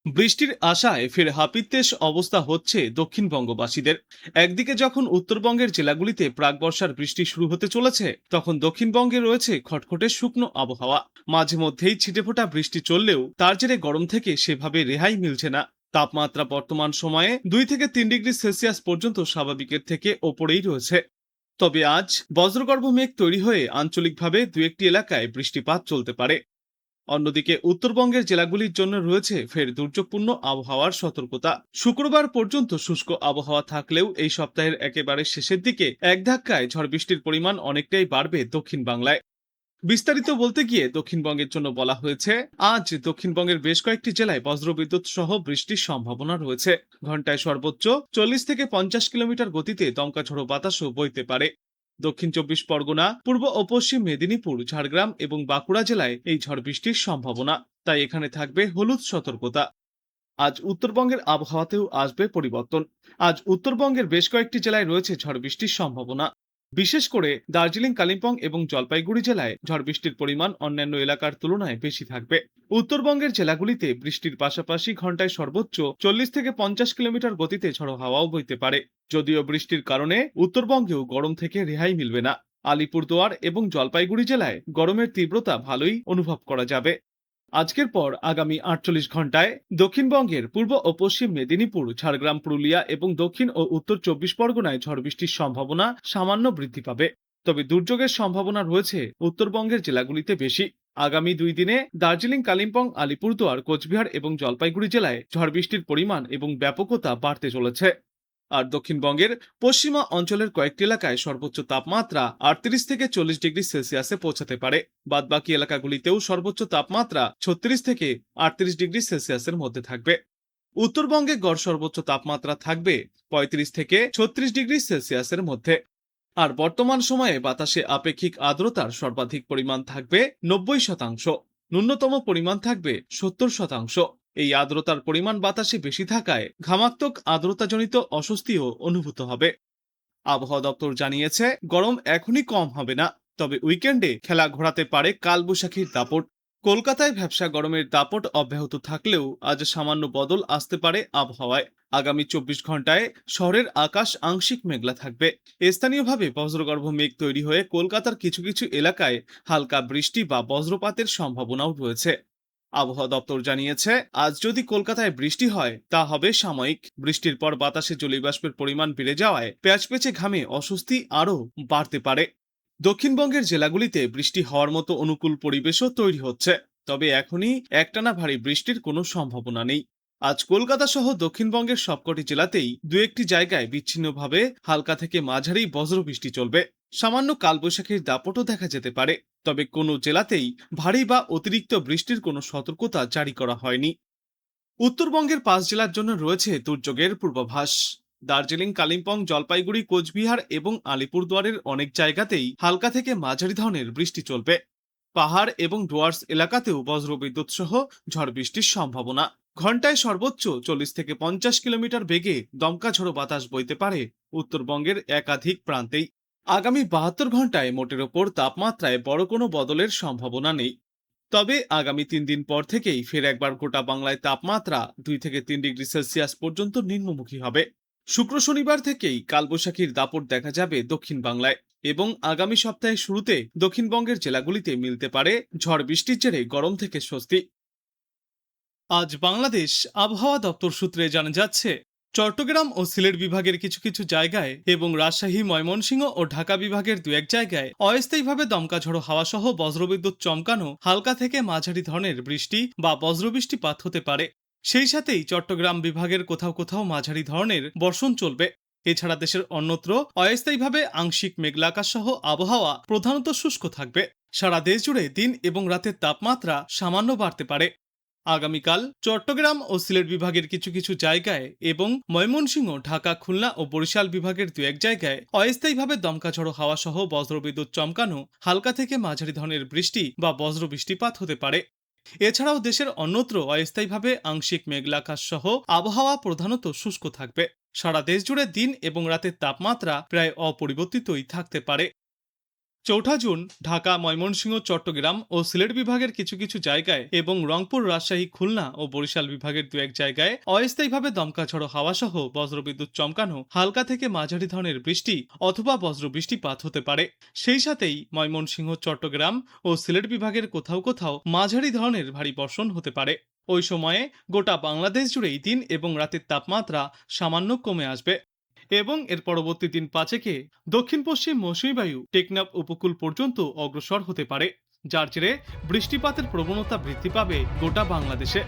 বৃষ্টির আশায় ফের হাপিত্যেশ অবস্থা হচ্ছে দক্ষিণবঙ্গবাসীদের। একদিকে যখন উত্তরবঙ্গের জেলাগুলিতে প্রাক বর্ষার বৃষ্টি শুরু হতে চলেছে, তখন দক্ষিণবঙ্গে রয়েছে খটখটে শুকনো আবহাওয়া। মাঝে মধ্যেই ছিটেফোঁটা বৃষ্টি চললেও তার জেরে গরম থেকে সেভাবে রেহাই মিলছে না। তাপমাত্রা বর্তমান সময়ে 2 থেকে 3 ডিগ্রি সেলসিয়াস পর্যন্ত স্বাভাবিকের থেকে ওপরেই রয়েছে। তবে আজ বজ্রগর্ভ মেঘ তৈরি হয়ে আঞ্চলিকভাবে দু একটি এলাকায় বৃষ্টিপাত চলতে পারে। অন্যদিকে উত্তরবঙ্গের জেলাগুলির জন্য রয়েছে ফের দুর্যোগপূর্ণ আবহাওয়ার সতর্কতা। শুক্রবার পর্যন্ত শুষ্ক আবহাওয়া থাকলেও এই সপ্তাহের একেবারে শেষের দিকে এক ধাক্কায় ঝড় বৃষ্টির পরিমাণ অনেকটাই বাড়বে দক্ষিণ বাংলায়। বিস্তারিত বলতে গিয়ে দক্ষিণবঙ্গের জন্য বলা হয়েছে, আজ দক্ষিণবঙ্গের বেশ কয়েকটি জেলায় বজ্রবিদ্যুৎ সহ বৃষ্টির সম্ভাবনা রয়েছে। ঘন্টায় সর্বোচ্চ 40 থেকে 50 কিলোমিটার গতিতে দমকা ঝোড়ো বাতাসও বইতে পারে। দক্ষিণ 24 পরগনা, পূর্ব ও পশ্চিম মেদিনীপুর, ঝাড়গ্রাম এবং বাঁকুড়া জেলায় এই ঝড় বৃষ্টির সম্ভাবনা, তাই এখানে থাকবে হলুদ সতর্কতা। আজ উত্তরবঙ্গের আবহাওয়াতেও আসবে পরিবর্তন। আজ উত্তরবঙ্গের বেশ কয়েকটি জেলায় রয়েছে ঝড় বৃষ্টির সম্ভাবনা। বিশেষ করে দার্জিলিং, কালিম্পং এবং জলপাইগুড়ি জেলায় ঝড় বৃষ্টির পরিমাণ অন্যান্য এলাকার তুলনায় বেশি থাকবে। উত্তরবঙ্গের জেলাগুলিতে বৃষ্টির পাশাপাশি ঘন্টায় সর্বোচ্চ 40 থেকে 50 কিলোমিটার গতিতে ঝড়ো হাওয়াও বইতে পারে। যদিও বৃষ্টির কারণে উত্তরবঙ্গেও গরম থেকে রেহাই মিলবে না। আলিপুরদুয়ার এবং জলপাইগুড়ি জেলায় গরমের তীব্রতা ভালোই অনুভব করা যাবে। আজকের পর আগামী 48 ঘন্টায় দক্ষিণবঙ্গের পূর্ব ও পশ্চিম মেদিনীপুর, ঝাড়গ্রাম, পুরুলিয়া এবং দক্ষিণ ও উত্তর 24 পরগনায় ঝড় বৃষ্টির সম্ভাবনা সামান্য বৃদ্ধি পাবে। তবে দুর্যোগের সম্ভাবনা রয়েছে উত্তরবঙ্গের জেলাগুলিতে বেশি। আগামী 2 দিনে দার্জিলিং, কালিম্পং, আলিপুরদুয়ার, কোচবিহার এবং জলপাইগুড়ি জেলায় ঝড় বৃষ্টির পরিমাণ এবং ব্যাপকতা বাড়তে চলেছে। আর দক্ষিণবঙ্গের পশ্চিমা অঞ্চলের কয়েকটি এলাকায় সর্বোচ্চ তাপমাত্রা 38 থেকে 40 ডিগ্রি সেলসিয়াসে পৌঁছাতে পারে। বাদবাকি এলাকাগুলিতেও সর্বোচ্চ তাপমাত্রা 36 থেকে 38 ডিগ্রি সেলসিয়াসের মধ্যে থাকবে। উত্তরবঙ্গে গড় সর্বোচ্চ তাপমাত্রা থাকবে 35 থেকে 36 ডিগ্রি সেলসিয়াসের মধ্যে। আর বর্তমান সময়ে বাতাসে আপেক্ষিক আর্দ্রতার সর্বাধিক পরিমাণ থাকবে 90%, ন্যূনতম পরিমাণ থাকবে 70%। এই আর্দ্রতার পরিমাণ বাতাসে বেশি থাকায় ঘামাক্তক আর্দ্রতাজনিত অস্বস্তিও অনুভূত হবে। আবহাওয়া দপ্তর জানিয়েছে, গরম এখনই কম হবে না, তবে উইকেন্ডে খেলা ঘোরাতে পারে কালবৈশাখীর দাপট। কলকাতায় ভ্যাপসা গরমের দাপট অব্যাহত থাকলেও আজ সামান্য বদল আসতে পারে আবহাওয়ায়। আগামী 24 ঘন্টায় শহরের আকাশ আংশিক মেঘলা থাকবে। স্থানীয়ভাবে বজ্রগর্ভ মেঘ তৈরি হয়ে কলকাতার কিছু কিছু এলাকায় হালকা বৃষ্টি বা বজ্রপাতের সম্ভাবনাও রয়েছে। আবহাওয়া দপ্তর জানিয়েছে, আজ যদি কলকাতায় বৃষ্টি হয় তা হবে সাময়িক। বৃষ্টির পর বাতাসে জলীয়বাষ্পের পরিমাণ বেড়ে যাওয়ায় প্যাচপেচে ঘামে অস্বস্তি আরও বাড়তে পারে। দক্ষিণবঙ্গের জেলাগুলিতে বৃষ্টি হওয়ার মতো অনুকূল পরিবেশও তৈরি হচ্ছে, তবে এখনই একটানা ভারী বৃষ্টির কোনো সম্ভাবনা নেই। আজ কলকাতা সহ দক্ষিণবঙ্গের সবকটি জেলাতেই দু একটি জায়গায় বিচ্ছিন্নভাবে হালকা থেকে মাঝারি বজ্রবৃষ্টি চলবে। সামান্য কালবৈশাখীর দাপটও দেখা যেতে পারে, তবে কোনো জেলাতেই ভারী বা অতিরিক্ত বৃষ্টির কোনো সতর্কতা জারি করা হয়নি। উত্তরবঙ্গের 5 জেলার জন্য রয়েছে দুর্যোগের পূর্বাভাস। দার্জিলিং, কালিম্পং, জলপাইগুড়ি, কোচবিহার এবং আলিপুরদুয়ারের অনেক জায়গাতেই হালকা থেকে মাঝারি ধরনের বৃষ্টি চলবে। পাহাড় এবং ডুয়ার্স এলাকাতেও বজ্রবিদ্যুৎ সহ ঝড় বৃষ্টির সম্ভাবনা। ঘন্টায় সর্বোচ্চ 40 থেকে 50 কিলোমিটার বেগে দমকা ঝোড়ো বাতাস বইতে পারে উত্তরবঙ্গের একাধিক প্রান্তেই। আগামী 72 ঘন্টায় মোটের ওপর তাপমাত্রায় বড় কোনো বদলের সম্ভাবনা নেই। তবে আগামী 3 দিন পর থেকেই ফের একবার গোটা বাংলায় তাপমাত্রা 2 থেকে 3 ডিগ্রি সেলসিয়াস পর্যন্ত নিম্নমুখী হবে। শুক্র শনিবার থেকেই কালবৈশাখীর দাপট দেখা যাবে দক্ষিণ বাংলায়, এবং আগামী সপ্তাহের শুরুতে দক্ষিণবঙ্গের জেলাগুলিতে মিলতে পারে ঝড় বৃষ্টির জেরে গরম থেকে স্বস্তি। আজ বাংলাদেশ আবহাওয়া দপ্তর সূত্রে জানা যাচ্ছে, চট্টগ্রাম ও সিলেট বিভাগের কিছু কিছু জায়গায় এবং রাজশাহী, ময়মনসিংহ ও ঢাকা বিভাগের 2-1 জায়গায় অস্থায়ীভাবে দমকা ঝড়ো হাওয়া সহ বজ্রবিদ্যুৎ চমকানো হালকা থেকে মাঝারি ধরনের বৃষ্টি বা বজ্রবৃষ্টিপাত হতে পারে। সেই সাথেই চট্টগ্রাম বিভাগের কোথাও কোথাও মাঝারি ধরনের বর্ষণ চলবে। এছাড়া দেশের অন্যত্র অস্থায়ীভাবে আংশিক মেঘলা আকাশ সহ আবহাওয়া প্রধানত শুষ্ক থাকবে। সারা দেশ জুড়ে দিন এবং রাতের তাপমাত্রা সামান্য বাড়তে পারে। আগামীকাল চট্টগ্রাম ও সিলেট বিভাগের কিছু কিছু জায়গায় এবং ময়মনসিংহ, ঢাকা, খুলনা ও বরিশাল বিভাগের 2-1 জায়গায় অস্থায়ীভাবে দমকা ঝড়ো হাওয়া সহ বজ্রবিদ্যুৎ চমকানো হালকা থেকে মাঝারি ধরনের বৃষ্টি বা বজ্রবৃষ্টিপাত হতে পারে। এছাড়াও দেশের অন্যত্র অস্থায়ীভাবে আংশিক মেঘলা আকাশ সহ আবহাওয়া প্রধানত শুষ্ক থাকবে। সারা দেশ জুড়ে দিন এবং রাতের তাপমাত্রা প্রায় অপরিবর্তিতই থাকতে পারে। চৌঠা জুন ঢাকা, ময়মনসিংহ, চট্টগ্রাম ও সিলেট বিভাগের কিছু কিছু জায়গায় এবং রংপুর, রাজশাহী, খুলনা ও বরিশাল বিভাগের দু এক জায়গায় অস্থায়ীভাবে দমকা ঝড়ো হাওয়া সহ বজ্রবিদ্যুৎ চমকানো হালকা থেকে মাঝারি ধরনের বৃষ্টি অথবা বজ্র বৃষ্টিপাত হতে পারে। সেই সাথেই ময়মনসিংহ, চট্টগ্রাম ও সিলেট বিভাগের কোথাও কোথাও মাঝারি ধরনের ভারী বর্ষণ হতে পারে। ওই সময়ে গোটা বাংলাদেশ জুড়েই দিন এবং রাতের তাপমাত্রা সামান্য কমে আসবে এবং এর পরবর্তী দিন পাঁচেকে দক্ষিণ পশ্চিম মৌসুমী বায়ু টেকনাফ উপকূল পর্যন্ত অগ্রসর হতে পারে, যার জেরে বৃষ্টিপাতের প্রবণতা বৃদ্ধি পাবে গোটা বাংলাদেশে।